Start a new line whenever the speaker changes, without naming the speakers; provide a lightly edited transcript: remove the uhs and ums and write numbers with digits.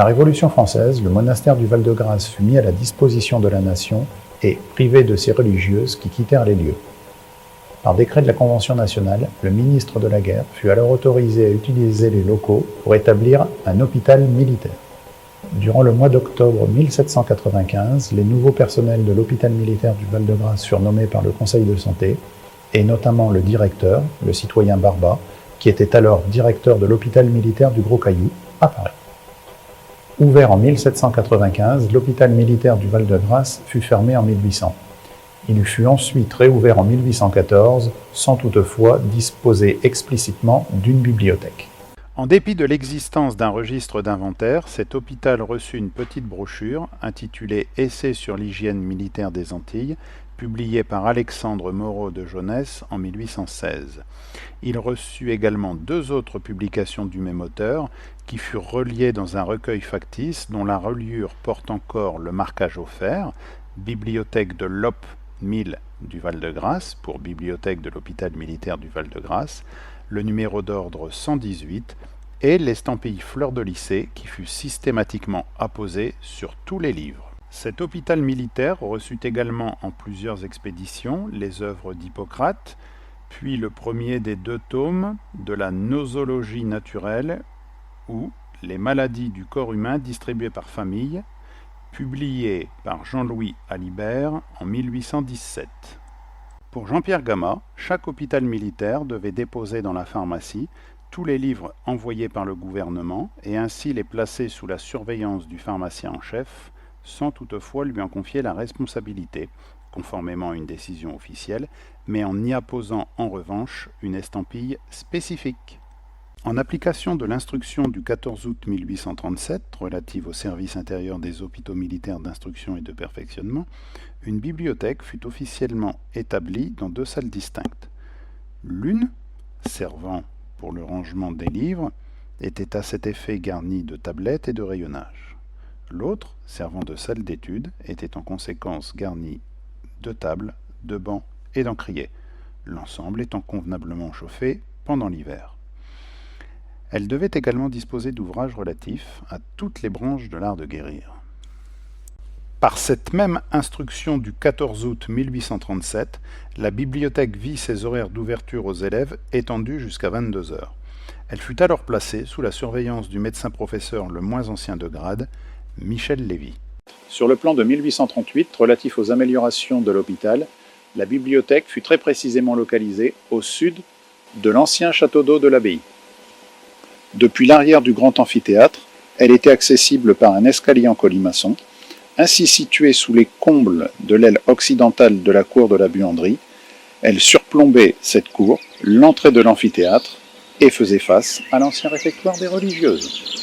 Révolution française, le monastère du Val-de-Grâce fut mis à la disposition de la nation et privé de ses religieuses qui quittèrent les lieux. Par décret de la Convention nationale, le ministre de la Guerre fut alors autorisé à utiliser les locaux pour établir un hôpital militaire. Durant le mois d'octobre 1795, les nouveaux personnels de l'hôpital militaire du Val-de-Grâce furent nommés par le Conseil de santé, et notamment le directeur, le citoyen Barba, qui était alors directeur de l'hôpital militaire du Gros Caillou, à Paris. Ouvert en 1795, l'hôpital militaire du Val-de-Grâce fut fermé en 1800. Il fut ensuite réouvert en 1814, sans toutefois disposer explicitement d'une bibliothèque.
En dépit de l'existence d'un registre d'inventaire, cet hôpital reçut une petite brochure intitulée « Essai sur l'hygiène militaire des Antilles », publiée par Alexandre Moreau de Jonesse en 1816. Il reçut également 2 autres publications du même auteur, qui furent reliées dans un recueil factice dont la reliure porte encore le marquage offert, Bibliothèque de l'Op 1000 du Val-de-Grâce, pour Bibliothèque de l'hôpital militaire du Val-de-Grâce, le numéro d'ordre 118 et l'estampille fleur de lycée qui fut systématiquement apposée sur tous les livres. Cet hôpital militaire reçut également en plusieurs expéditions les œuvres d'Hippocrate, puis le premier des 2 tomes de la nosologie naturelle ou les maladies du corps humain distribuées par famille, publié par Jean-Louis Alibert en 1817. Pour Jean-Pierre Gama, chaque hôpital militaire devait déposer dans la pharmacie tous les livres envoyés par le gouvernement et ainsi les placer sous la surveillance du pharmacien en chef, sans toutefois lui en confier la responsabilité, conformément à une décision officielle, mais en y apposant en revanche une estampille spécifique. En application de l'instruction du 14 août 1837, relative au service intérieur des hôpitaux militaires d'instruction et de perfectionnement, une bibliothèque fut officiellement établie dans 2 salles distinctes. L'une, servant pour le rangement des livres, était à cet effet garnie de tablettes et de rayonnage. L'autre, servant de salle d'études, était en conséquence garnie de tables, de bancs et d'encriers, l'ensemble étant convenablement chauffé pendant l'hiver. Elle devait également disposer d'ouvrages relatifs à toutes les branches de l'art de guérir. Par cette même instruction du 14 août 1837, la bibliothèque vit ses horaires d'ouverture aux élèves étendus jusqu'à 22 heures. Elle fut alors placée sous la surveillance du médecin-professeur le moins ancien de grade, Michel Lévy. Sur le plan de 1838, relatif aux améliorations de l'hôpital, la bibliothèque fut très précisément localisée au sud de l'ancien château d'eau de l'abbaye. Depuis l'arrière du grand amphithéâtre, elle était accessible par un escalier en colimaçon. Ainsi située sous les combles de l'aile occidentale de la cour de la Buanderie, elle surplombait cette cour, l'entrée de l'amphithéâtre, et faisait face à l'ancien réfectoire des religieuses.